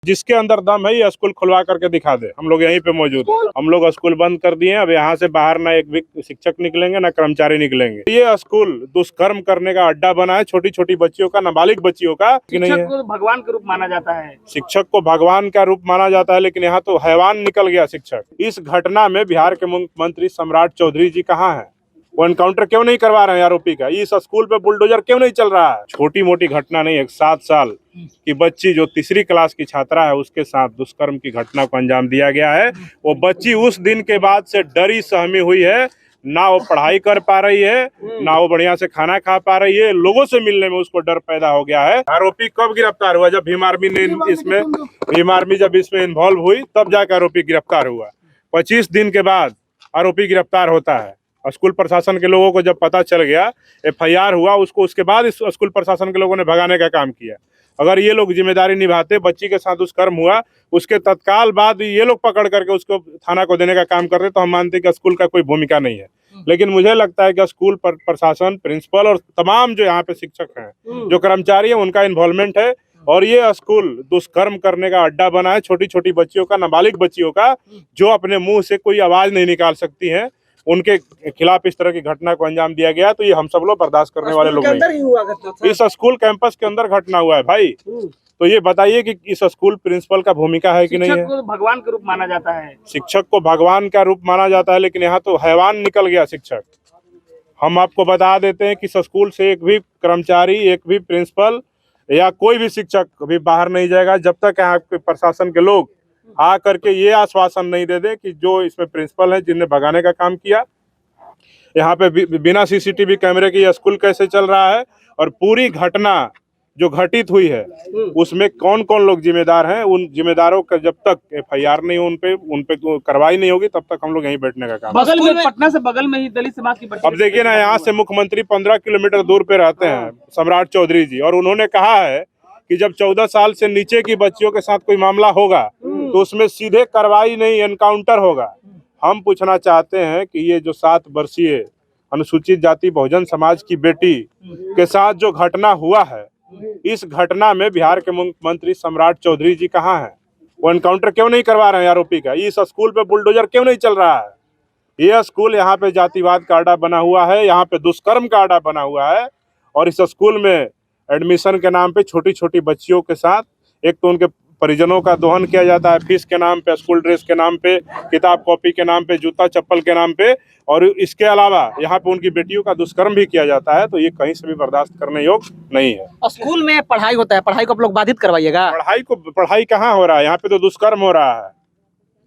जिसके अंदर दम है ये स्कूल खुलवा करके दिखा दे। हम लोग यहीं पे मौजूद हैं। हम लोग स्कूल बंद कर दिए हैं। अब यहाँ से बाहर ना एक भी शिक्षक निकलेंगे ना कर्मचारी निकलेंगे। ये स्कूल दुष्कर्म करने का अड्डा बना है, छोटी छोटी बच्चियों का, नाबालिग बच्चियों का। शिक्षक को भगवान का रूप माना जाता है। शिक्षक को भगवान का रूप माना जाता है, लेकिन यहाँ तो हैवान निकल गया शिक्षक। इस घटना में बिहार के मुख्यमंत्री सम्राट चौधरी जी कहाँ हैं? वो एनकाउंटर क्यों नहीं करवा रहे हैं आरोपी का? इस स्कूल पे बुलडोजर क्यों नहीं चल रहा है? छोटी मोटी घटना नहीं है। 7 साल की बच्ची जो तीसरी क्लास की छात्रा है, उसके साथ दुष्कर्म की घटना को अंजाम दिया गया है। वो बच्ची उस दिन के बाद से डरी सहमी हुई है। ना वो पढ़ाई कर पा रही है, ना वो बढ़िया से खाना खा पा रही है। लोगों से मिलने में उसको डर पैदा हो गया है। आरोपी कब गिरफ्तार हुआ? जब भीम आर्मी जब इसमें इन्वॉल्व हुई, तब जाकर आरोपी गिरफ्तार हुआ। 25 दिन के बाद आरोपी गिरफ्तार होता है। स्कूल प्रशासन के लोगों को जब पता चल गया, FIR हुआ, उसके बाद इस स्कूल प्रशासन के लोगों ने भगाने का काम किया। अगर ये लोग जिम्मेदारी निभाते, बच्ची के साथ दुष्कर्म हुआ, उसके तत्काल बाद ये लोग पकड़ करके उसको थाना को देने का काम करते, तो हम मानते कि स्कूल का कोई भूमिका नहीं है। लेकिन मुझे लगता है कि स्कूल प्रशासन, प्रिंसिपल और तमाम जो यहाँ पे शिक्षक हैं, जो कर्मचारी हैं, उनका इन्वॉल्वमेंट है। और ये स्कूल दुष्कर्म करने का अड्डा बना है, छोटी छोटी बच्चियों का, नाबालिग बच्चियों का, जो अपने मुंह से कोई आवाज नहीं निकाल सकती हैं। उनके खिलाफ इस तरह की घटना को अंजाम दिया गया, तो ये हम सब लोग बर्दाश्त करने वाले लोग नहीं। इस स्कूल कैंपस के अंदर घटना हुआ है भाई। तो ये बताइए कि इस स्कूल प्रिंसिपल का भूमिका है कि नहीं है? शिक्षक को भगवान का रूप माना जाता है। शिक्षक को भगवान का रूप माना जाता है, लेकिन यहाँ तो हैवान निकल गया शिक्षक। हम आपको बता देते हैं कि इस स्कूल से एक भी कर्मचारी, एक भी प्रिंसिपल या कोई भी शिक्षक अभी बाहर नहीं जाएगा, जब तक यहाँ के प्रशासन के लोग आ करके ये आश्वासन नहीं दे दे कि जो इसमें प्रिंसिपल है, जिनने भगाने का काम किया, यहाँ पे बिना CCTV कैमरे के ये स्कूल कैसे चल रहा है, और पूरी घटना जो घटित हुई है उसमें कौन कौन लोग जिम्मेदार हैं, उन जिम्मेदारों का जब तक FIR नहीं, उन पे कार्रवाई नहीं होगी, तब तक हम लोग यहीं बैठने का काम। बगल में, पटना से बगल में ही दलित समाज की बच्ची। अब देखिए ना, यहाँ से मुख्यमंत्री 15 किलोमीटर दूर पे रहते हैं, सम्राट चौधरी जी, और उन्होंने कहा है कि जब 14 साल से नीचे की बच्चियों के साथ कोई मामला होगा तो उसमें सीधे कार्रवाई नहीं, एनकाउंटर होगा। हम पूछना चाहते हैं कि ये जो 7 वर्षीय अनुसूचित जाति बहुजन समाज की बेटी के साथ जो घटना हुआ है, इस घटना में बिहार के मुख्यमंत्री सम्राट चौधरी जी कहाँ हैं? वो एनकाउंटर क्यों नहीं करवा रहे हैं आरोपी का? इस स्कूल पे बुलडोजर क्यों नहीं चल रहा है? ये स्कूल यहाँ पे जातिवाद का अड्डा बना हुआ है, यहाँ पे दुष्कर्म का अड्डा बना हुआ है। और इस स्कूल में एडमिशन के नाम पे छोटी छोटी बच्चियों के साथ, एक तो उनके परिजनों का दोहन किया जाता है, फीस के नाम पे, स्कूल ड्रेस के नाम पे, किताब कॉपी के नाम पे, जूता चप्पल के नाम पे, और इसके अलावा यहाँ पे उनकी बेटियों का दुष्कर्म भी किया जाता है। तो ये कहीं से भी बर्दाश्त करने योग्य नहीं है। स्कूल में पढ़ाई होता है, पढ़ाई को आप लोग बाधित करवाइएगा? पढ़ाई कहाँ हो रहा है? यहाँ पे तो दुष्कर्म हो रहा है।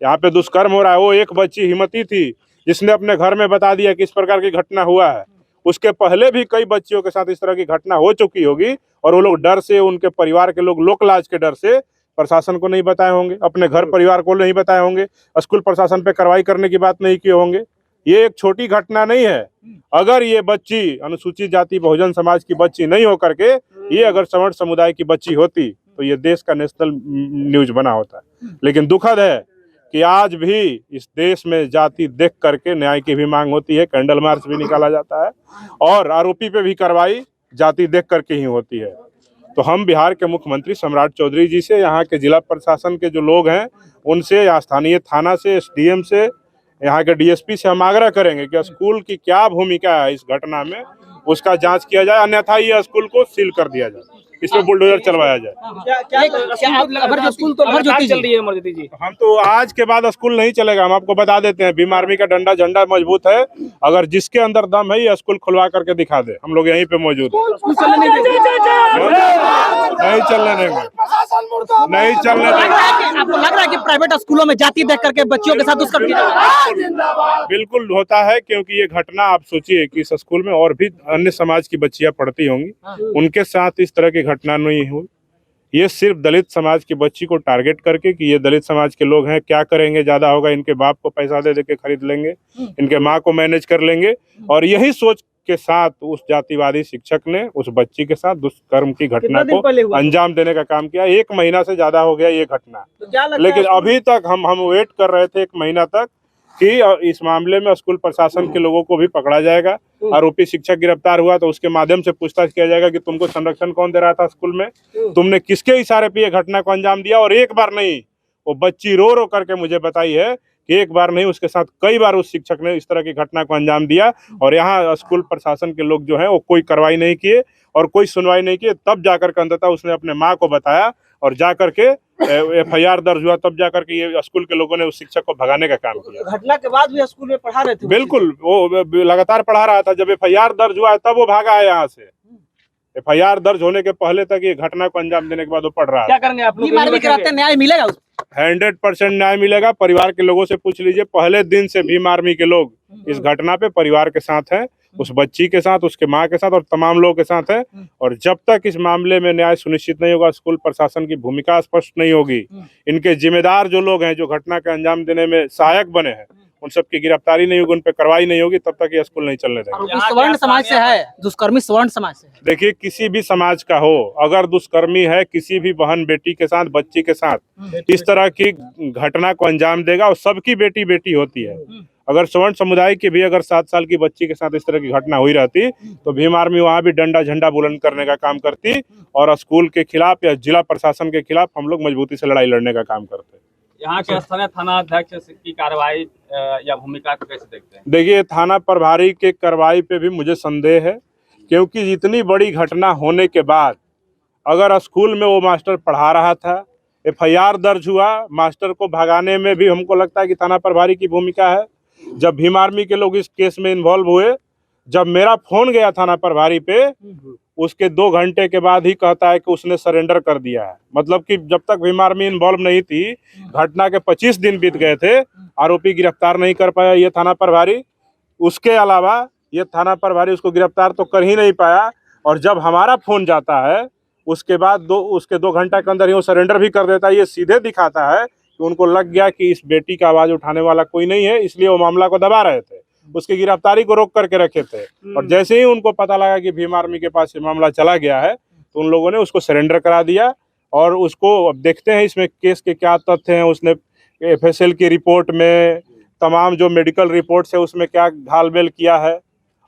यहाँ पे दुष्कर्म हो रहा है। वो एक बच्ची हिम्मती थी जिसने अपने घर में बता दिया कि इस प्रकार की घटना हुआ है। उसके पहले भी कई बच्चियों के साथ इस तरह की घटना हो चुकी होगी, और वो लोग डर से, उनके परिवार के लोग लोक लाज के डर से प्रशासन को नहीं बताए होंगे, अपने घर परिवार को नहीं बताए होंगे, स्कूल प्रशासन पे कार्रवाई करने की बात नहीं किए होंगे। ये एक छोटी घटना नहीं है। अगर ये बच्ची अनुसूचित जाति बहुजन समाज की बच्ची नहीं होकर के ये अगर सवर्ण समुदाय की बच्ची होती, तो ये देश का नेशनल न्यूज बना होता है। लेकिन दुखद है कि आज भी इस देश में जाति देख करके न्याय की भी मांग होती है, कैंडल मार्च भी निकाला जाता है, और आरोपी पे भी कार्रवाई जाति देख करके ही होती है। तो हम बिहार के मुख्यमंत्री सम्राट चौधरी जी से, यहाँ के जिला प्रशासन के जो लोग हैं उनसे, या स्थानीय थाना से, SDM से, यहाँ के DSP से हम आग्रह करेंगे कि स्कूल की क्या भूमिका है इस घटना में, उसका जांच किया जाए, अन्यथा ये स्कूल को सील कर दिया जाए, इसमें बुलडोजर चलवाया जाए। हम तो आज के बाद स्कूल नहीं चलेगा। हम आपको बता देते हैं, भीम आर्मी का डंडा झंडा मजबूत है। अगर जिसके अंदर दम है ये स्कूल खुलवा करके दिखा दे। हम लोग यहीं पे मौजूद हैं। नहीं चलने देंगे, नहीं चलने देंगे। आपको लग रहा है कि प्राइवेट स्कूलों में जाति देख करके बच्चियों के साथ दुष्कर्म बिल्कुल होता है, क्योंकि ये घटना आप सोचिए कि इस स्कूल में और भी अन्य समाज की बच्चियां पढ़ती होंगी, उनके साथ इस तरह की घटना नहीं हुई। ये सिर्फ दलित समाज की बच्ची को टारगेट करके कि ये दलित समाज के लोग हैं, क्या करेंगे, ज्यादा होगा इनके बाप को पैसा दे के खरीद लेंगे, इनके माँ को मैनेज कर लेंगे, और यही सोच के साथ उस जातिवादी शिक्षक ने उस बच्ची के साथ दुष्कर्म की घटना को अंजाम देने का काम किया। 1 महीना से ज्यादा हो गया ये घटना, लेकिन अभी तक हम वेट कर रहे थे 1 महीना तक कि इस मामले में स्कूल प्रशासन के लोगों को भी पकड़ा जाएगा, आरोपी शिक्षक गिरफ्तार हुआ तो उसके माध्यम से पूछताछ किया जाएगा कि तुमको संरक्षण कौन दे रहा था स्कूल में, तुमने किसके इशारे पे ये घटना को अंजाम दिया। और एक बार नहीं, वो बच्ची रो रो करके मुझे बताई है कि एक बार नहीं, उसके साथ कई बार उस शिक्षक ने इस तरह की घटना को अंजाम दिया। और यहाँ स्कूल प्रशासन के लोग जो है वो कोई कार्रवाई नहीं किए और कोई सुनवाई नहीं किए। तब जाकर के अंततः उसने अपने माँ को बताया और जाकर के FIR दर्ज हुआ। तब जाकर के ये स्कूल के लोगों ने उस शिक्षक को भगाने का काम किया। घटना के बाद भी स्कूल में पढ़ा रहे थे? बिल्कुल, वो लगातार पढ़ा रहा था। जब FIR दर्ज हुआ है तब वो भागा है यहाँ से। FIR दर्ज होने के पहले तक ये घटना को अंजाम देने के बाद वो पढ़ रहा है। क्या करेंगे आप लोग? भी कराते न्याय मिलेगा? 100% न्याय मिलेगा। परिवार के लोगों से पूछ लीजिए, पहले दिन से भीम आर्मी के लोग इस घटना पे परिवार के साथ हैं, उस बच्ची के साथ, उसके माँ के साथ और तमाम लोगों के साथ है। और जब तक इस मामले में न्याय सुनिश्चित नहीं होगा, स्कूल प्रशासन की भूमिका स्पष्ट नहीं होगी, इनके जिम्मेदार जो लोग हैं जो घटना का अंजाम देने में सहायक बने हैं, उन सब की गिरफ्तारी नहीं होगी, उन पर कार्रवाई नहीं होगी, तब तक ये स्कूल नहीं चलने देंगे। सवर्ण समाज से है दुष्कर्मी, सवर्ण समाज से है। देखिए, किसी भी समाज का हो, अगर दुष्कर्मी है किसी भी बहन बेटी के साथ, बच्ची के साथ इस तरह की घटना को अंजाम देगा, और सबकी बेटी बेटी होती है। अगर सवर्ण समुदाय की भी अगर 7 साल की बच्ची के साथ इस तरह की घटना हुई रहती तो भीम आर्मी वहाँ भी डंडा झंडा बुलंद करने का काम करती और स्कूल के खिलाफ या जिला प्रशासन के खिलाफ हम लोग मजबूती से लड़ाई लड़ने का काम करते। यहाँ के स्थानीय थाना अध्यक्ष की कार्रवाई या भूमिका को कैसे देखते हैं? देखिए, थाना प्रभारी के कार्रवाई पे भी मुझे संदेह है, क्योंकि इतनी बड़ी घटना होने के बाद अगर स्कूल में वो मास्टर पढ़ा रहा था, FIR दर्ज हुआ, मास्टर को भगाने में भी हमको लगता है कि थाना प्रभारी की भूमिका है। जब भीम आर्मी के लोग इस केस में इन्वॉल्व हुए, जब मेरा फोन गया थाना प्रभारी पे, उसके 2 घंटे के बाद ही कहता है कि उसने सरेंडर कर दिया है। मतलब कि जब तक भीम आर्मी इन्वॉल्व नहीं थी, घटना के 25 दिन बीत गए थे, आरोपी गिरफ्तार नहीं कर पाया ये थाना प्रभारी। उसके अलावा ये थाना प्रभारी उसको गिरफ्तार तो कर ही नहीं पाया, और जब हमारा फोन जाता है उसके बाद उसके 2 घंटा के अंदर ही वो सरेंडर भी कर देता है। ये सीधे दिखाता है कि उनको लग गया कि इस बेटी का आवाज उठाने वाला कोई नहीं है, इसलिए वो मामला को दबा रहे थे, उसकी गिरफ्तारी को रोक करके रखे थे। और जैसे ही उनको पता लगा कि भीम आर्मी के पास ये मामला चला गया है तो उन लोगों ने उसको सरेंडर करा दिया। और उसको अब देखते हैं इसमें केस के क्या तथ्य हैं, उसने FSL की रिपोर्ट में, तमाम जो मेडिकल रिपोर्ट्स है उसमें क्या घालमेल किया है।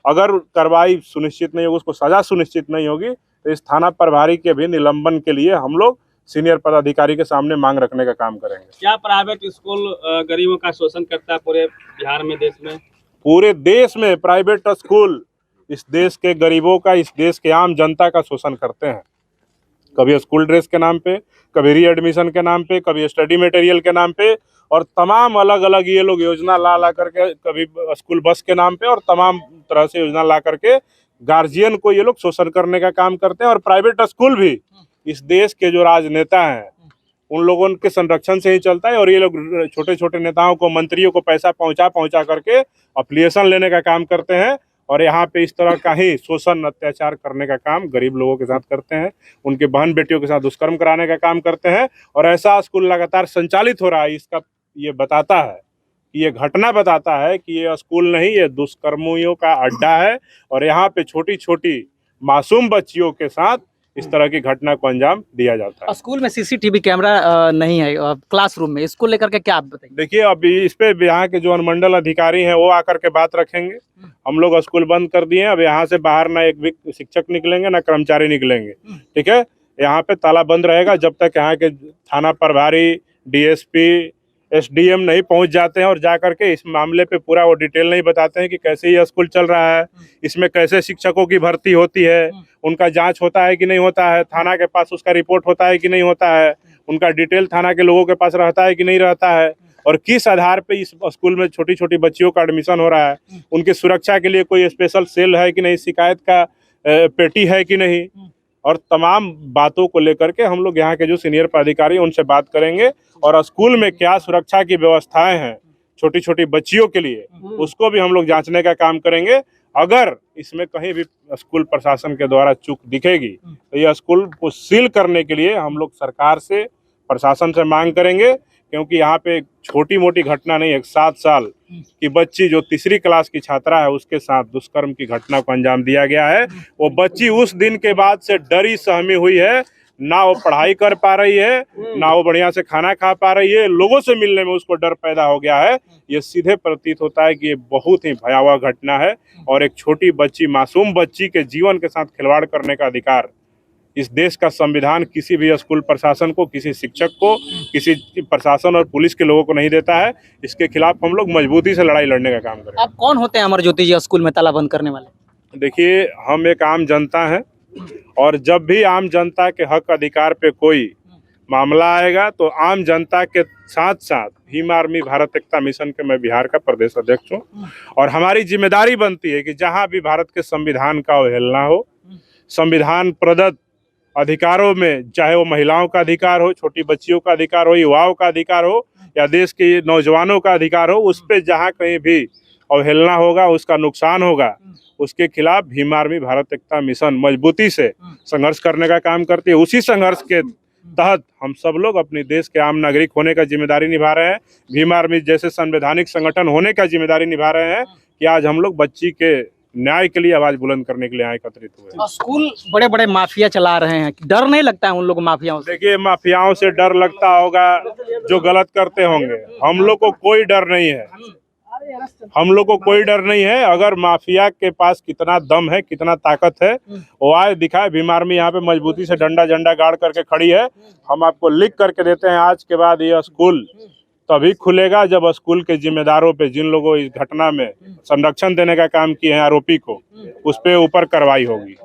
अगर कार्रवाई सुनिश्चित नहीं होगी, उसको सजा सुनिश्चित नहीं होगी, तो इस थाना प्रभारी के भी निलंबन के लिए हम लोग सीनियर पदाधिकारी के सामने मांग रखने का काम करेंगे। क्या प्राइवेट स्कूल गरीबों का शोषण करता है पूरे बिहार में, देश में? पूरे देश में प्राइवेट स्कूल इस देश के गरीबों का, इस देश के आम जनता का शोषण करते हैं। कभी स्कूल ड्रेस के नाम पे, कभी रीएडमिशन के नाम पे, कभी स्टडी मटेरियल के नाम पे, और तमाम अलग अलग ये लोग योजना ला करके, कभी स्कूल बस के नाम पे, और तमाम तरह से योजना ला करके गार्जियन को ये लोग शोषण करने का काम करते हैं। और प्राइवेट स्कूल भी इस देश के जो राजनेता हैं उन लोगों के संरक्षण से ही चलता है। और ये लोग छोटे छोटे नेताओं को, मंत्रियों को पैसा पहुंचा करके अफिलिएशन लेने का काम करते हैं, और यहाँ पे इस तरह का ही शोषण अत्याचार करने का काम गरीब लोगों के साथ करते हैं, उनके बहन बेटियों के साथ दुष्कर्म कराने का काम करते हैं। और ऐसा स्कूल लगातार संचालित हो रहा है। इसका ये बताता है, ये घटना बताता है कि ये स्कूल नहीं, ये दुष्कर्मियों का अड्डा है। और यहाँ पे छोटी छोटी मासूम बच्चियों के साथ इस तरह की घटना को अंजाम दिया जाता है। स्कूल में CCTV कैमरा नहीं है क्लासरूम में, इसको लेकर के क्या आप बताएंगे? देखिए, अभी इस पे यहाँ के जो अनुमंडल अधिकारी हैं वो आकर के बात रखेंगे। हम लोग स्कूल बंद कर दिए हैं, अब यहाँ से बाहर ना एक भी शिक्षक निकलेंगे ना कर्मचारी निकलेंगे, ठीक है। यहाँ पे ताला बंद रहेगा जब तक यहाँ के थाना प्रभारी, DSP, SDM नहीं पहुंच जाते हैं और जा करके इस मामले पे पूरा वो डिटेल नहीं बताते हैं कि कैसे ये स्कूल चल रहा है, इसमें कैसे शिक्षकों की भर्ती होती है, उनका जांच होता है कि नहीं होता है, थाना के पास उसका रिपोर्ट होता है कि नहीं होता है, उनका डिटेल थाना के लोगों के पास रहता है कि नहीं रहता है, और किस आधार पे इस स्कूल में छोटी छोटी बच्चियों का एडमिशन हो रहा है, उनकी सुरक्षा के लिए कोई स्पेशल सेल है कि नहीं, शिकायत का पेटी है कि नहीं, और तमाम बातों को लेकर के हम लोग यहाँ के जो सीनियर पदाधिकारी उनसे बात करेंगे। और स्कूल में क्या सुरक्षा की व्यवस्थाएं हैं छोटी छोटी बच्चियों के लिए, उसको भी हम लोग जांचने का काम करेंगे। अगर इसमें कहीं भी स्कूल प्रशासन के द्वारा चूक दिखेगी तो यह स्कूल को सील करने के लिए हम लोग सरकार से, प्रशासन से मांग करेंगे। क्योंकि यहाँ पे छोटी मोटी घटना नहीं है, 7 साल की बच्ची जो 3री क्लास की छात्रा है उसके साथ दुष्कर्म की घटना को अंजाम दिया गया है। वो बच्ची उस दिन के बाद से डरी सहमी हुई है। ना वो पढ़ाई कर पा रही है, ना वो बढ़िया से खाना खा पा रही है, लोगों से मिलने में उसको डर पैदा हो गया है। ये सीधे प्रतीत होता है कि ये बहुत ही भयावह घटना है और एक छोटी बच्ची, मासूम बच्ची के जीवन के साथ खिलवाड़ करने का अधिकार इस देश का संविधान किसी भी स्कूल प्रशासन को, किसी शिक्षक को, किसी प्रशासन और पुलिस के लोगों को नहीं देता है। इसके खिलाफ हम लोग मजबूती से लड़ाई लड़ने का काम करें। आप कौन होते हैं अमर ज्योति जी स्कूल में ताला बंद करने वाले? देखिए, हम एक आम जनता हैं और जब भी आम जनता के हक अधिकार पे कोई मामला आएगा तो आम जनता के साथ साथ भीम आर्मी भारत एकता मिशन के मैं बिहार का प्रदेश अध्यक्ष हूँ और हमारी जिम्मेदारी बनती है कि जहाँ भी भारत के संविधान का अवहेलना हो, संविधान प्रदत्त अधिकारों में, चाहे वो महिलाओं का अधिकार हो, छोटी बच्चियों का अधिकार हो, युवाओं का अधिकार हो या देश के नौजवानों का अधिकार हो, उस पे जहाँ कहीं भी अवहेलना होगा, उसका नुकसान होगा, उसके खिलाफ भीम आर्मी भारत एकता मिशन मजबूती से संघर्ष करने का काम करती है। उसी संघर्ष के तहत हम सब लोग अपने देश के आम नागरिक होने का जिम्मेदारी निभा रहे हैं। भीम आर्मी जैसे संवैधानिक संगठन होने का जिम्मेदारी निभा रहे हैं कि आज हम लोग बच्ची के न्याय के लिए आवाज बुलंद करने के लिए यहाँ एकत्रित हुए। स्कूल बड़े बड़े माफिया चला रहे हैं, डर नहीं लगता है उन लोग माफियाओं से? देखिए, माफियाओं से डर लगता होगा जो गलत करते होंगे, हम लोग को कोई डर नहीं है। हम लोग को कोई डर नहीं है। अगर माफिया के पास कितना दम है, कितना ताकत है, वो आए दिखाए। भीम आर्मी यहाँ पे मजबूती से डंडा झंडा गाड़ करके खड़ी है। हम आपको लिख करके देते हैं, आज के बाद ये स्कूल तभी खुलेगा जब स्कूल के जिम्मेदारों पे, जिन लोगों इस घटना में संरक्षण देने का काम किए हैं आरोपी को, उस पे ऊपर कार्रवाई होगी।